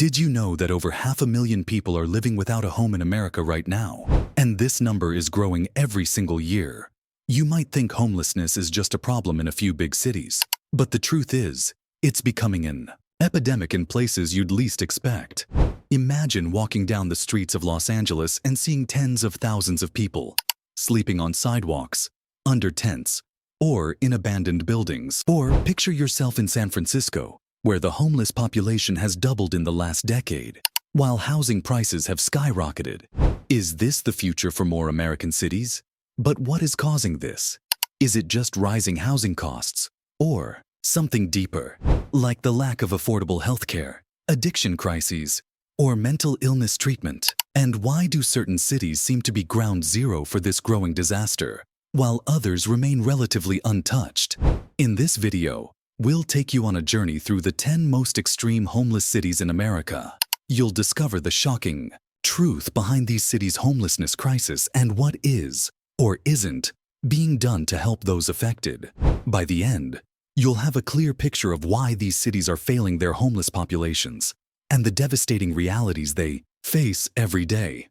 Did you know that over 500,000 people are living without a home in America right now? And this number is growing every single year. You might think homelessness is just a problem in a few big cities. But the truth is, it's becoming an epidemic in places you'd least expect. Imagine walking down the streets of Los Angeles and seeing tens of thousands of people sleeping on sidewalks, under tents, or in abandoned buildings. Or picture yourself in San Francisco, where the homeless population has doubled in the last decade, while housing prices have skyrocketed. Is this the future for more American cities? But what is causing this? Is it just rising housing costs? Or something deeper, like the lack of affordable healthcare, addiction crises, or mental illness treatment? And why do certain cities seem to be ground zero for this growing disaster, while others remain relatively untouched? In this video, we'll take you on a journey through the 10 most extreme homeless cities in America. You'll discover the shocking truth behind these cities' homelessness crisis and what is, or isn't, being done to help those affected. By the end, you'll have a clear picture of why these cities are failing their homeless populations and the devastating realities they face every day.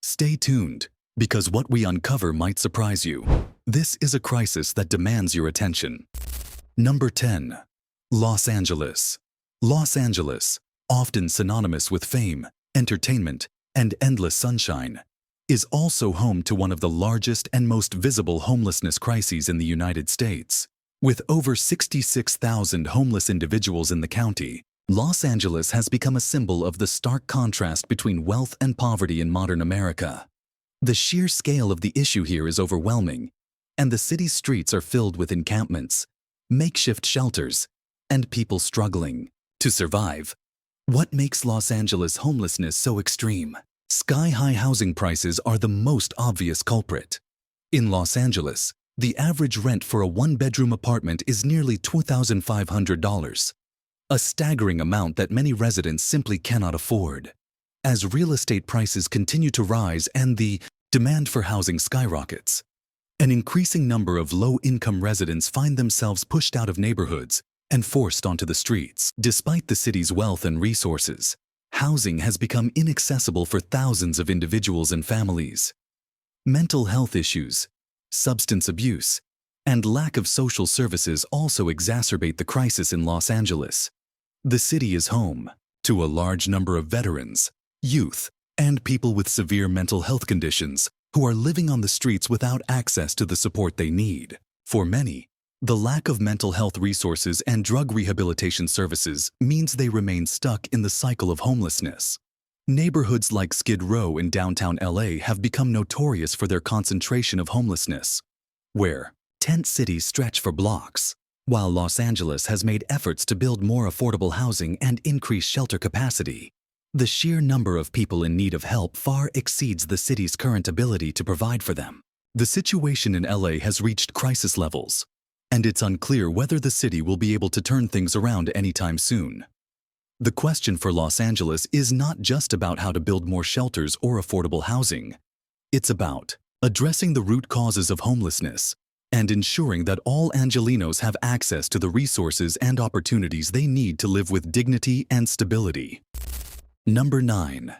Stay tuned, because what we uncover might surprise you. This is a crisis that demands your attention. Number 10. Los Angeles. Los Angeles, often synonymous with fame, entertainment, and endless sunshine, is also home to one of the largest and most visible homelessness crises in the United States. With over 66,000 homeless individuals in the county, Los Angeles has become a symbol of the stark contrast between wealth and poverty in modern America. The sheer scale of the issue here is overwhelming, and the city's streets are filled with encampments, makeshift shelters, and people struggling to survive. What makes Los Angeles homelessness so extreme? Sky-high housing prices are the most obvious culprit. In Los Angeles, the average rent for a one-bedroom apartment is nearly $2,500, a staggering amount that many residents simply cannot afford. As real estate prices continue to rise and the demand for housing skyrockets, an increasing number of low-income residents find themselves pushed out of neighborhoods and forced onto the streets. Despite the city's wealth and resources, housing has become inaccessible for thousands of individuals and families. Mental health issues, substance abuse, and lack of social services also exacerbate the crisis in Los Angeles. The city is home to a large number of veterans, youth, and people with severe mental health conditions who are living on the streets without access to the support they need. For many, the lack of mental health resources and drug rehabilitation services means they remain stuck in the cycle of homelessness. Neighborhoods like Skid Row in downtown LA have become notorious for their concentration of homelessness, where tent cities stretch for blocks. While Los Angeles has made efforts to build more affordable housing and increase shelter capacity, the sheer number of people in need of help far exceeds the city's current ability to provide for them. The situation in LA has reached crisis levels, and it's unclear whether the city will be able to turn things around anytime soon. The question for Los Angeles is not just about how to build more shelters or affordable housing. It's about addressing the root causes of homelessness and ensuring that all Angelenos have access to the resources and opportunities they need to live with dignity and stability. Number 9.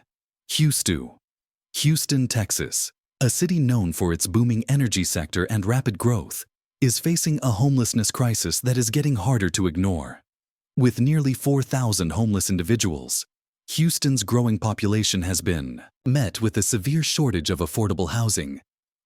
Houston, Texas, a city known for its booming energy sector and rapid growth, is facing a homelessness crisis that is getting harder to ignore. With nearly 4,000 homeless individuals, Houston's growing population has been met with a severe shortage of affordable housing,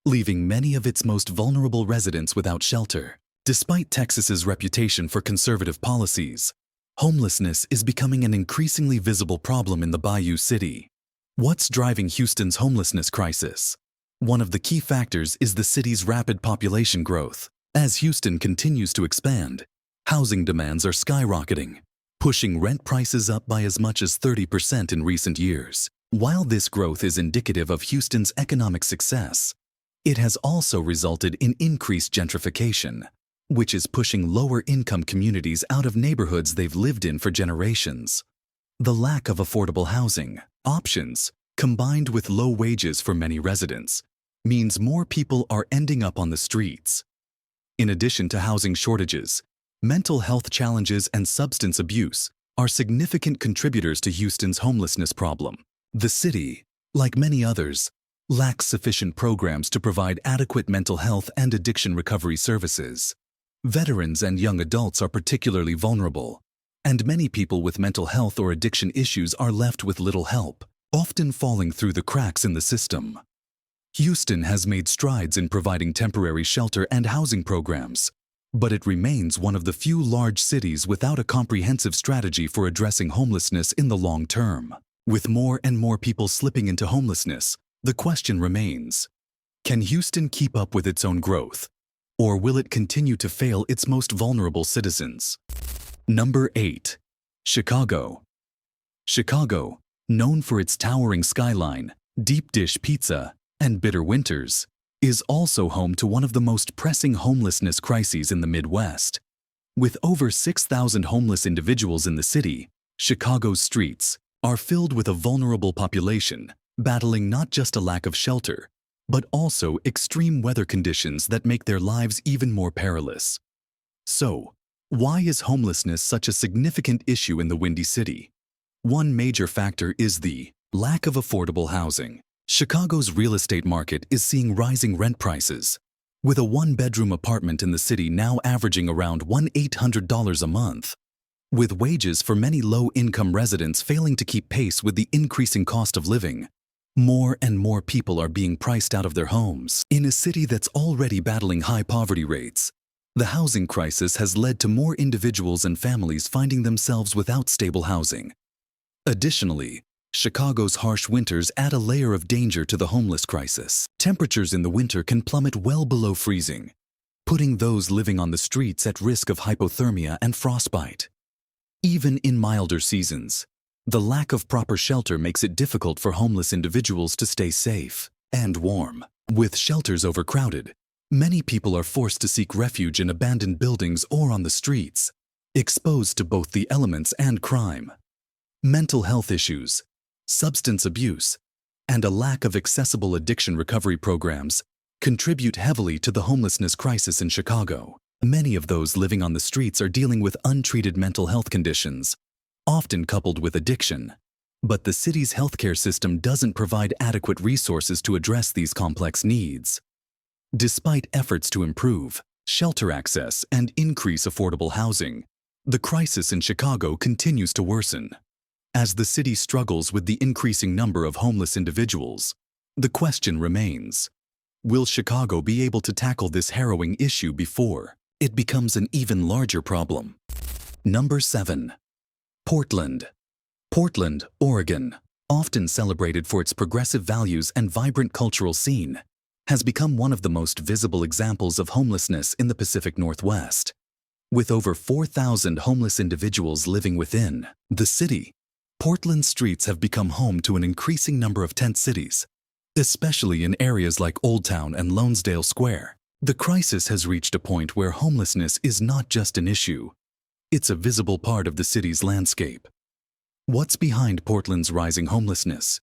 leaving many of its most vulnerable residents without shelter. Despite Texas's reputation for conservative policies, homelessness is becoming an increasingly visible problem in the Bayou City. What's driving Houston's homelessness crisis? One of the key factors is the city's rapid population growth. As Houston continues to expand, housing demands are skyrocketing, pushing rent prices up by as much as 30% in recent years. While this growth is indicative of Houston's economic success, it has also resulted in increased gentrification, which is pushing lower-income communities out of neighborhoods they've lived in for generations. The lack of affordable housing options, combined with low wages for many residents, means more people are ending up on the streets. In addition to housing shortages, mental health challenges and substance abuse are significant contributors to Houston's homelessness problem. The city, like many others, lacks sufficient programs to provide adequate mental health and addiction recovery services. Veterans and young adults are particularly vulnerable, and many people with mental health or addiction issues are left with little help, often falling through the cracks in the system. Houston has made strides in providing temporary shelter and housing programs, but it remains one of the few large cities without a comprehensive strategy for addressing homelessness in the long term. With more and more people slipping into homelessness, the question remains: can Houston keep up with its own growth, or will it continue to fail its most vulnerable citizens? Number 8. Chicago. Chicago, known for its towering skyline, deep dish pizza, and bitter winters, is also home to one of the most pressing homelessness crises in the Midwest. With over 6,000 homeless individuals in the city, Chicago's streets are filled with a vulnerable population, battling not just a lack of shelter, but also extreme weather conditions that make their lives even more perilous. So, why is homelessness such a significant issue in the Windy City? One major factor is the lack of affordable housing. Chicago's real estate market is seeing rising rent prices, with a one-bedroom apartment in the city now averaging around $1,800 a month. With wages for many low-income residents failing to keep pace with the increasing cost of living, more and more people are being priced out of their homes. In a city that's already battling high poverty rates, the housing crisis has led to more individuals and families finding themselves without stable housing. Additionally, Chicago's harsh winters add a layer of danger to the homeless crisis. Temperatures in the winter can plummet well below freezing, putting those living on the streets at risk of hypothermia and frostbite. Even in milder seasons, the lack of proper shelter makes it difficult for homeless individuals to stay safe and warm. With shelters overcrowded, many people are forced to seek refuge in abandoned buildings or on the streets, exposed to both the elements and crime. Mental health issues, substance abuse, and a lack of accessible addiction recovery programs contribute heavily to the homelessness crisis in Chicago. Many of those living on the streets are dealing with untreated mental health conditions, often coupled with addiction. But the city's healthcare system doesn't provide adequate resources to address these complex needs. Despite efforts to improve shelter access and increase affordable housing, the crisis in Chicago continues to worsen. As the city struggles with the increasing number of homeless individuals, the question remains: will Chicago be able to tackle this harrowing issue before it becomes an even larger problem? Number 7. Portland. Portland, Oregon, often celebrated for its progressive values and vibrant cultural scene, has become one of the most visible examples of homelessness in the Pacific Northwest. With over 4,000 homeless individuals living within the city, Portland's streets have become home to an increasing number of tent cities, especially in areas like Old Town and Lonesdale Square. The crisis has reached a point where homelessness is not just an issue, it's a visible part of the city's landscape. What's behind Portland's rising homelessness?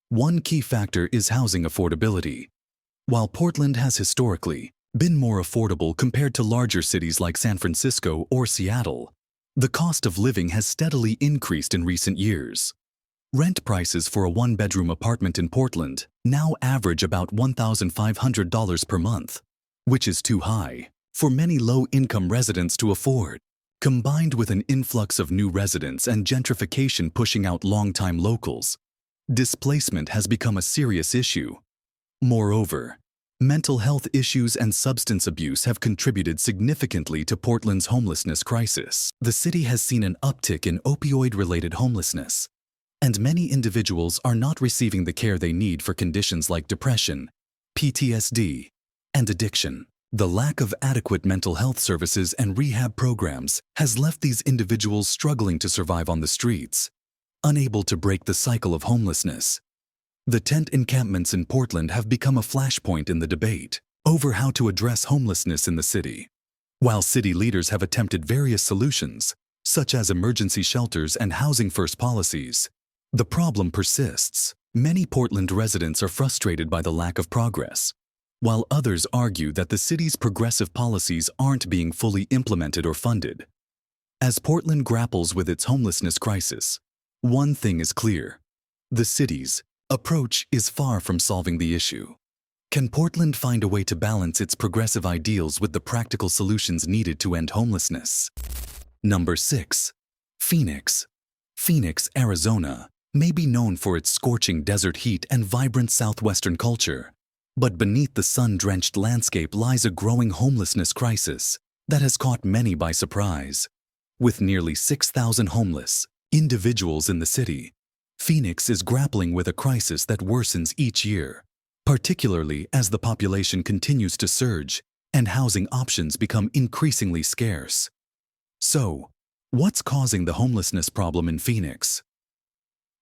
One key factor is housing affordability. While Portland has historically been more affordable compared to larger cities like San Francisco or Seattle, the cost of living has steadily increased in recent years. Rent prices for a one-bedroom apartment in Portland now average about $1,500 per month, which is too high for many low-income residents to afford. Combined with an influx of new residents and gentrification pushing out long-time locals, displacement has become a serious issue. Moreover, mental health issues and substance abuse have contributed significantly to Portland's homelessness crisis. The city has seen an uptick in opioid-related homelessness, and many individuals are not receiving the care they need for conditions like depression, PTSD, and addiction. The lack of adequate mental health services and rehab programs has left these individuals struggling to survive on the streets, unable to break the cycle of homelessness. The tent encampments in Portland have become a flashpoint in the debate over how to address homelessness in the city. While city leaders have attempted various solutions, such as emergency shelters and housing-first policies, the problem persists. Many Portland residents are frustrated by the lack of progress, while others argue that the city's progressive policies aren't being fully implemented or funded. As Portland grapples with its homelessness crisis, one thing is clear. The city's approach is far from solving the issue. Can Portland find a way to balance its progressive ideals with the practical solutions needed to end homelessness? Number 6. Phoenix. Phoenix, Arizona, may be known for its scorching desert heat and vibrant southwestern culture. But beneath the sun-drenched landscape lies a growing homelessness crisis that has caught many by surprise. With nearly 6,000 homeless individuals in the city, Phoenix is grappling with a crisis that worsens each year, particularly as the population continues to surge and housing options become increasingly scarce. So, what's causing the homelessness problem in Phoenix?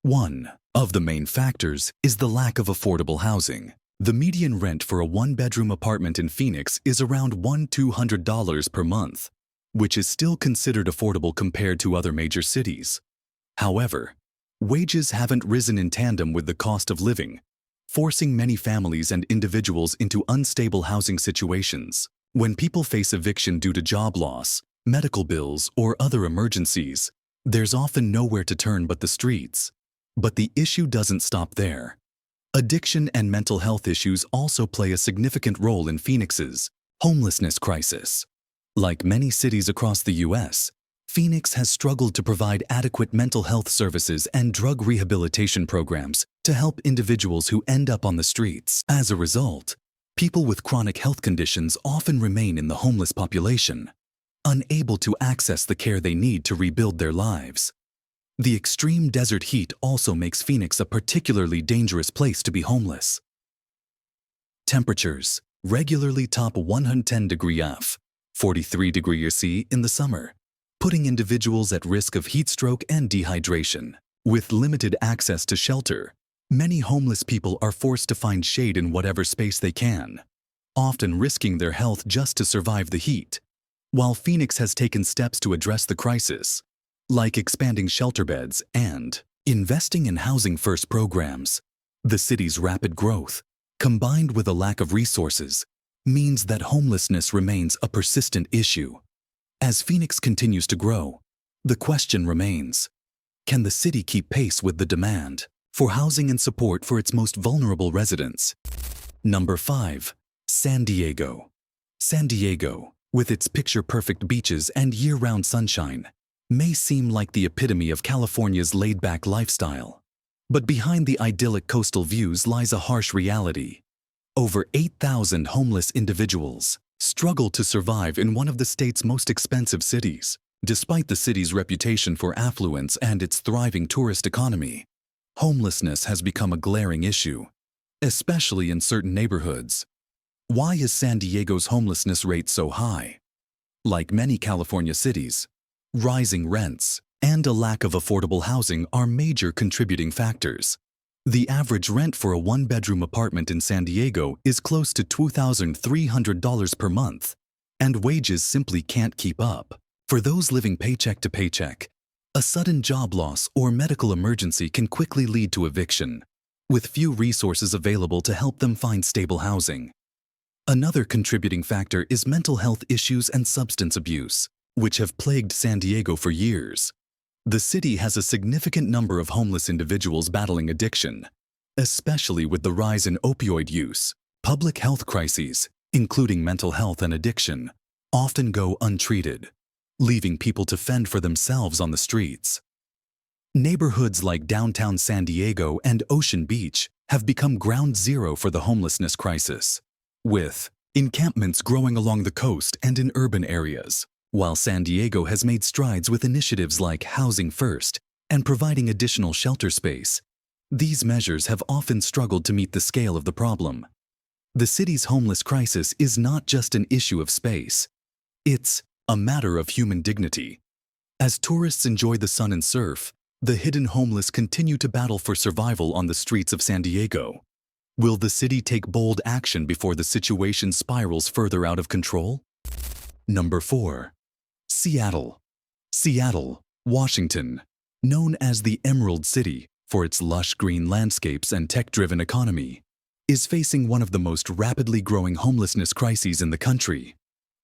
One of the main factors is the lack of affordable housing. The median rent for a one-bedroom apartment in Phoenix is around $1,200 per month, which is still considered affordable compared to other major cities. However, wages haven't risen in tandem with the cost of living, forcing many families and individuals into unstable housing situations. When people face eviction due to job loss, medical bills, or other emergencies, there's often nowhere to turn but the streets. But the issue doesn't stop there. Addiction and mental health issues also play a significant role in Phoenix's homelessness crisis. Like many cities across the U.S., Phoenix has struggled to provide adequate mental health services and drug rehabilitation programs to help individuals who end up on the streets. As a result, people with chronic health conditions often remain in the homeless population, unable to access the care they need to rebuild their lives. The extreme desert heat also makes Phoenix a particularly dangerous place to be homeless. Temperatures regularly top 110 F, 43 C in the summer, putting individuals at risk of heat stroke and dehydration. With limited access to shelter, many homeless people are forced to find shade in whatever space they can, often risking their health just to survive the heat. While Phoenix has taken steps to address the crisis, like expanding shelter beds and investing in Housing First programs, the city's rapid growth, combined with a lack of resources, means that homelessness remains a persistent issue. As Phoenix continues to grow, the question remains, can the city keep pace with the demand for housing and support for its most vulnerable residents? Number 5. San Diego. San Diego, with its picture-perfect beaches and year-round sunshine, may seem like the epitome of California's laid-back lifestyle. But behind the idyllic coastal views lies a harsh reality. Over 8,000 homeless individuals struggle to survive in one of the state's most expensive cities. Despite the city's reputation for affluence and its thriving tourist economy, homelessness has become a glaring issue, especially in certain neighborhoods. Why is San Diego's homelessness rate so high? Like many California cities, rising rents and a lack of affordable housing are major contributing factors. The average rent for a one-bedroom apartment in San Diego is close to $2,300 per month, and wages simply can't keep up. For those living paycheck to paycheck, a sudden job loss or medical emergency can quickly lead to eviction, with few resources available to help them find stable housing. Another contributing factor is mental health issues and substance abuse, which have plagued San Diego for years. The city has a significant number of homeless individuals battling addiction, especially with the rise in opioid use. Public health crises, including mental health and addiction, often go untreated, leaving people to fend for themselves on the streets. Neighborhoods like downtown San Diego and Ocean Beach have become ground zero for the homelessness crisis, with encampments growing along the coast and in urban areas. While San Diego has made strides with initiatives like Housing First and providing additional shelter space, these measures have often struggled to meet the scale of the problem. The city's homeless crisis is not just an issue of space. It's a matter of human dignity. As tourists enjoy the sun and surf, the hidden homeless continue to battle for survival on the streets of San Diego. Will the city take bold action before the situation spirals further out of control? Number 4. Seattle. Seattle, Washington, known as the Emerald City for its lush green landscapes and tech-driven economy, is facing one of the most rapidly growing homelessness crises in the country.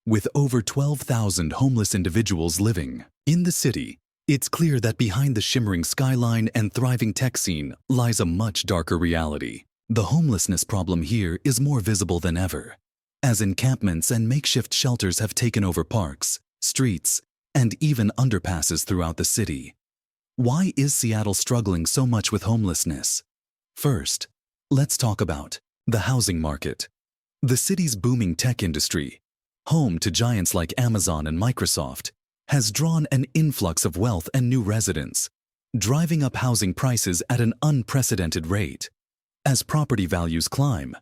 With over 12,000 homeless individuals living in the city, it's clear that behind the shimmering skyline and thriving tech scene lies a much darker reality. The homelessness problem here is more visible than ever, as encampments and makeshift shelters have taken over parks, streets, and even underpasses throughout the city. Why is Seattle struggling so much with homelessness? First, let's talk about the housing market. The city's booming tech industry, home to giants like Amazon and Microsoft, has drawn an influx of wealth and new residents, driving up housing prices at an unprecedented rate. As property values climb,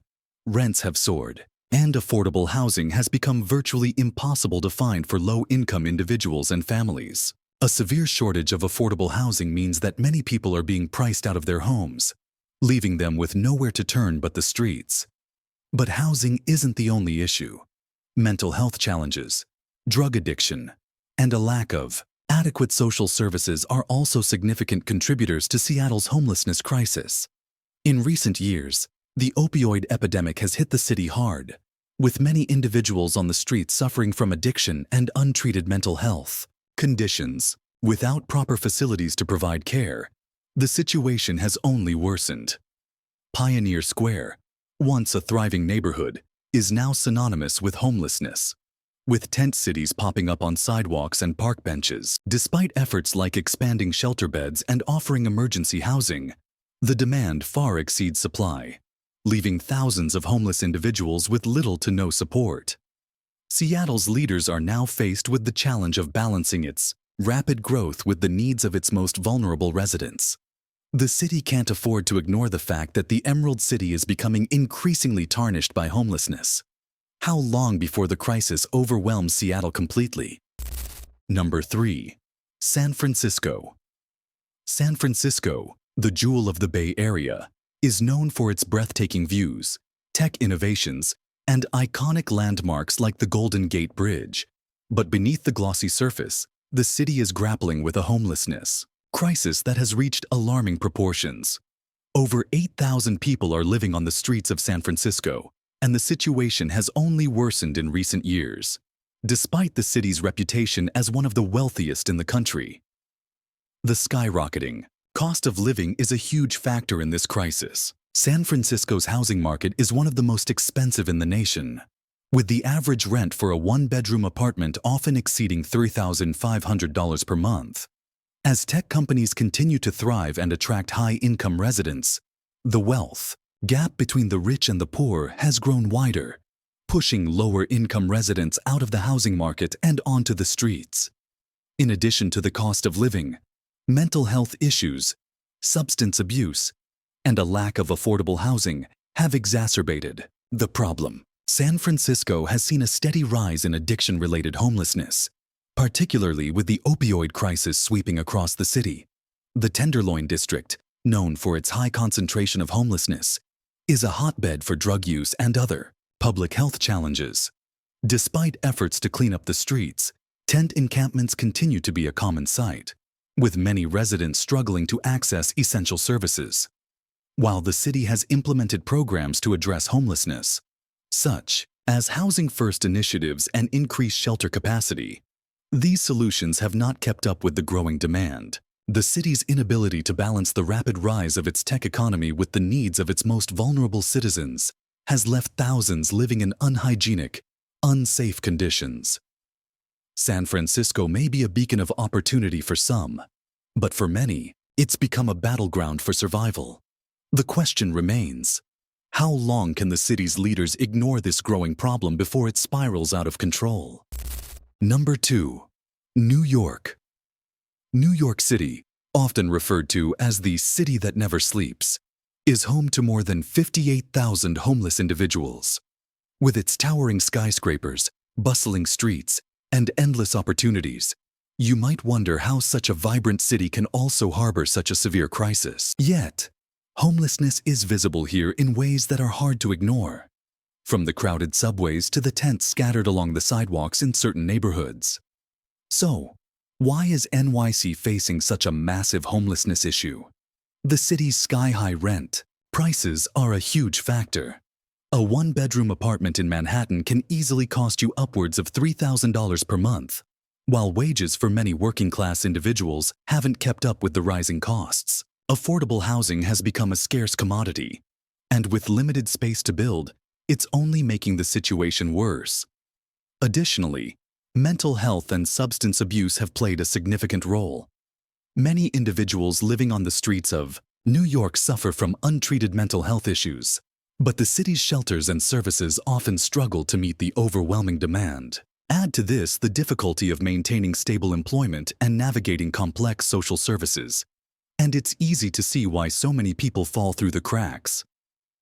rents have soared, and affordable housing has become virtually impossible to find for low-income individuals and families. A severe shortage of affordable housing means that many people are being priced out of their homes, leaving them with nowhere to turn but the streets. But housing isn't the only issue. Mental health challenges, drug addiction, and a lack of adequate social services are also significant contributors to Seattle's homelessness crisis. In recent years, the opioid epidemic has hit the city hard, with many individuals on the streets suffering from addiction and untreated mental health conditions. Without proper facilities to provide care, the situation has only worsened. Pioneer Square, once a thriving neighborhood, is now synonymous with homelessness, with tent cities popping up on sidewalks and park benches. Despite efforts like expanding shelter beds and offering emergency housing, the demand far exceeds supply, leaving thousands of homeless individuals with little to no support. Seattle's leaders are now faced with the challenge of balancing its rapid growth with the needs of its most vulnerable residents. The city can't afford to ignore the fact that the Emerald City is becoming increasingly tarnished by homelessness. How long before the crisis overwhelms Seattle completely? Number 3. San Francisco. San Francisco, the jewel of the Bay Area, is known for its breathtaking views, tech innovations, and iconic landmarks like the Golden Gate Bridge. But beneath the glossy surface, the city is grappling with a homelessness crisis that has reached alarming proportions. Over 8,000 people are living on the streets of San Francisco, and the situation has only worsened in recent years, despite the city's reputation as one of the wealthiest in the country. The skyrocketing cost of living is a huge factor in this crisis. San Francisco's housing market is one of the most expensive in the nation, with the average rent for a one-bedroom apartment often exceeding $3,500 per month. As tech companies continue to thrive and attract high-income residents, the wealth gap between the rich and the poor has grown wider, pushing lower-income residents out of the housing market and onto the streets. In addition to the cost of living, mental health issues, substance abuse, and a lack of affordable housing have exacerbated the problem. San Francisco has seen a steady rise in addiction-related homelessness, particularly with the opioid crisis sweeping across the city. The Tenderloin District, known for its high concentration of homelessness, is a hotbed for drug use and other public health challenges. Despite efforts to clean up the streets, tent encampments continue to be a common sight, with many residents struggling to access essential services. While the city has implemented programs to address homelessness, such as Housing First initiatives and increased shelter capacity, these solutions have not kept up with the growing demand. The city's inability to balance the rapid rise of its tech economy with the needs of its most vulnerable citizens has left thousands living in unhygienic, unsafe conditions. San Francisco may be a beacon of opportunity for some, but for many, it's become a battleground for survival. The question remains: how long can the city's leaders ignore this growing problem before it spirals out of control? Number 2. New York. New York City, often referred to as the city that never sleeps, is home to more than 58,000 homeless individuals. With its towering skyscrapers, bustling streets, and endless opportunities, you might wonder how such a vibrant city can also harbor such a severe crisis. Yet, homelessness is visible here in ways that are hard to ignore, from the crowded subways to the tents scattered along the sidewalks in certain neighborhoods. So, why is NYC facing such a massive homelessness issue? The city's sky-high rent prices are a huge factor. A one-bedroom apartment in Manhattan can easily cost you upwards of $3,000 per month, while wages for many working-class individuals haven't kept up with the rising costs. Affordable housing has become a scarce commodity, and with limited space to build, it's only making the situation worse. Additionally, mental health and substance abuse have played a significant role. Many individuals living on the streets of New York suffer from untreated mental health issues, but the city's shelters and services often struggle to meet the overwhelming demand. Add to this the difficulty of maintaining stable employment and navigating complex social services, and it's easy to see why so many people fall through the cracks.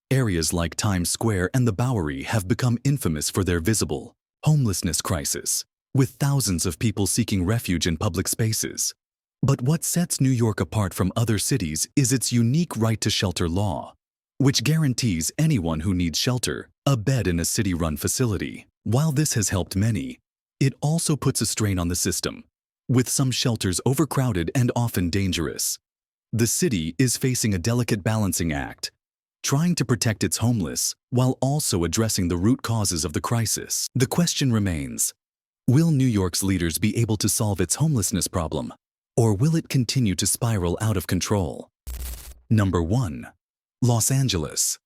Areas like Times Square and the Bowery have become infamous for their visible homelessness crisis, with thousands of people seeking refuge in public spaces. But what sets New York apart from other cities is its unique right to shelter law, which guarantees anyone who needs shelter a bed in a city-run facility. While this has helped many, it also puts a strain on the system, with some shelters overcrowded and often dangerous. The city is facing a delicate balancing act, trying to protect its homeless while also addressing the root causes of the crisis. The question remains, will New York's leaders be able to solve its homelessness problem, or will it continue to spiral out of control? Number 1. Los Angeles.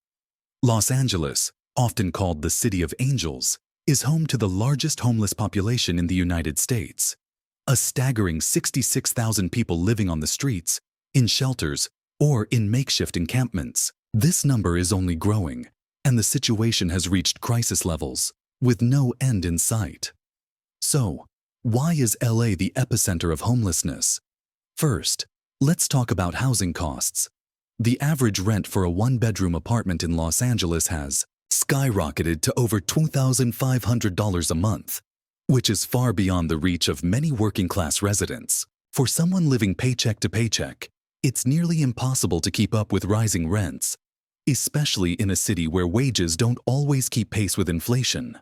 Los Angeles, often called the City of Angels, is home to the largest homeless population in the United States. A staggering 66,000 people living on the streets, in shelters, or in makeshift encampments. This number is only growing, and the situation has reached crisis levels, with no end in sight. So, why is LA the epicenter of homelessness? First, let's talk about housing costs. The average rent for a one-bedroom apartment in Los Angeles has skyrocketed to over $2,500 a month, which is far beyond the reach of many working-class residents. For someone living paycheck to paycheck, it's nearly impossible to keep up with rising rents, especially in a city where wages don't always keep pace with inflation.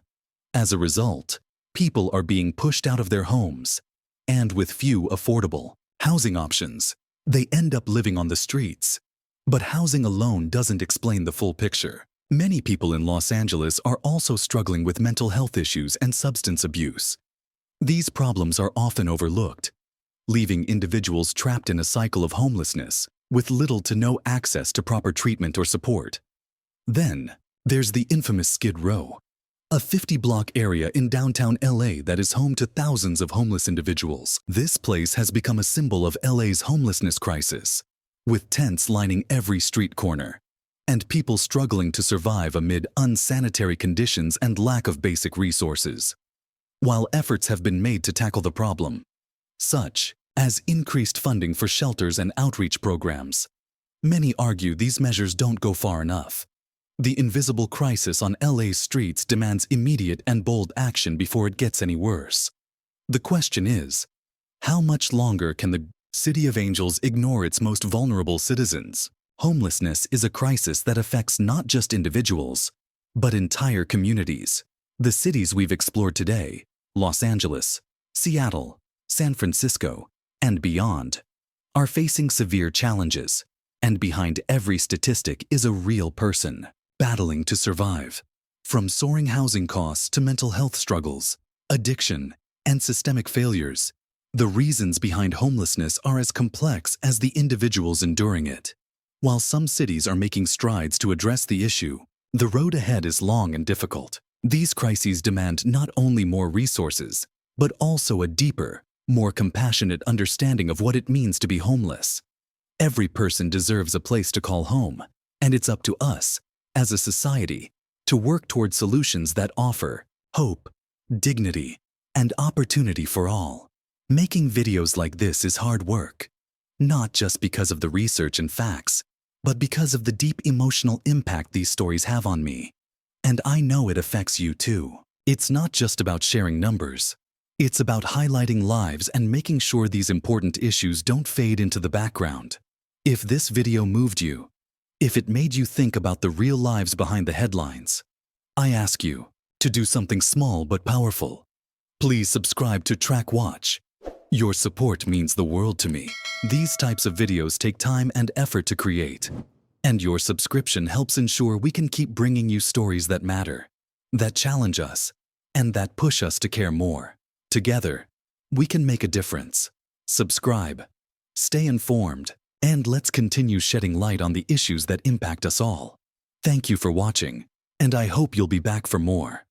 As a result, people are being pushed out of their homes, and with few affordable housing options, they end up living on the streets. But housing alone doesn't explain the full picture. Many people in Los Angeles are also struggling with mental health issues and substance abuse. These problems are often overlooked, leaving individuals trapped in a cycle of homelessness with little to no access to proper treatment or support. Then, there's the infamous Skid Row, a 50-block area in downtown LA that is home to thousands of homeless individuals. This place has become a symbol of LA's homelessness crisis, with tents lining every street corner, and people struggling to survive amid unsanitary conditions and lack of basic resources. While efforts have been made to tackle the problem, such as increased funding for shelters and outreach programs, many argue these measures don't go far enough. The invisible crisis on LA's streets demands immediate and bold action before it gets any worse. The question is, how much longer can the City of Angels ignore its most vulnerable citizens? Homelessness is a crisis that affects not just individuals, but entire communities. The cities we've explored today, Los Angeles, Seattle, San Francisco, and beyond, are facing severe challenges, and behind every statistic is a real person, battling to survive. From soaring housing costs to mental health struggles, addiction, and systemic failures, the reasons behind homelessness are as complex as the individuals enduring it. While some cities are making strides to address the issue, the road ahead is long and difficult. These crises demand not only more resources, but also a deeper, more compassionate understanding of what it means to be homeless. Every person deserves a place to call home, and it's up to us, as a society, to work toward solutions that offer hope, dignity, and opportunity for all. Making videos like this is hard work, not just because of the research and facts, but because of the deep emotional impact these stories have on me. And I know it affects you too. It's not just about sharing numbers. It's about highlighting lives and making sure these important issues don't fade into the background. If this video moved you, if it made you think about the real lives behind the headlines, I ask you to do something small but powerful. Please subscribe to Track Watch. Your support means the world to me. These types of videos take time and effort to create, And your subscription helps ensure we can keep bringing you stories that matter, that challenge us, and that push us to care more. Together, we can make a difference. Subscribe, stay informed, and let's continue shedding light on the issues that impact us all. Thank you for watching, and I hope you'll be back for more.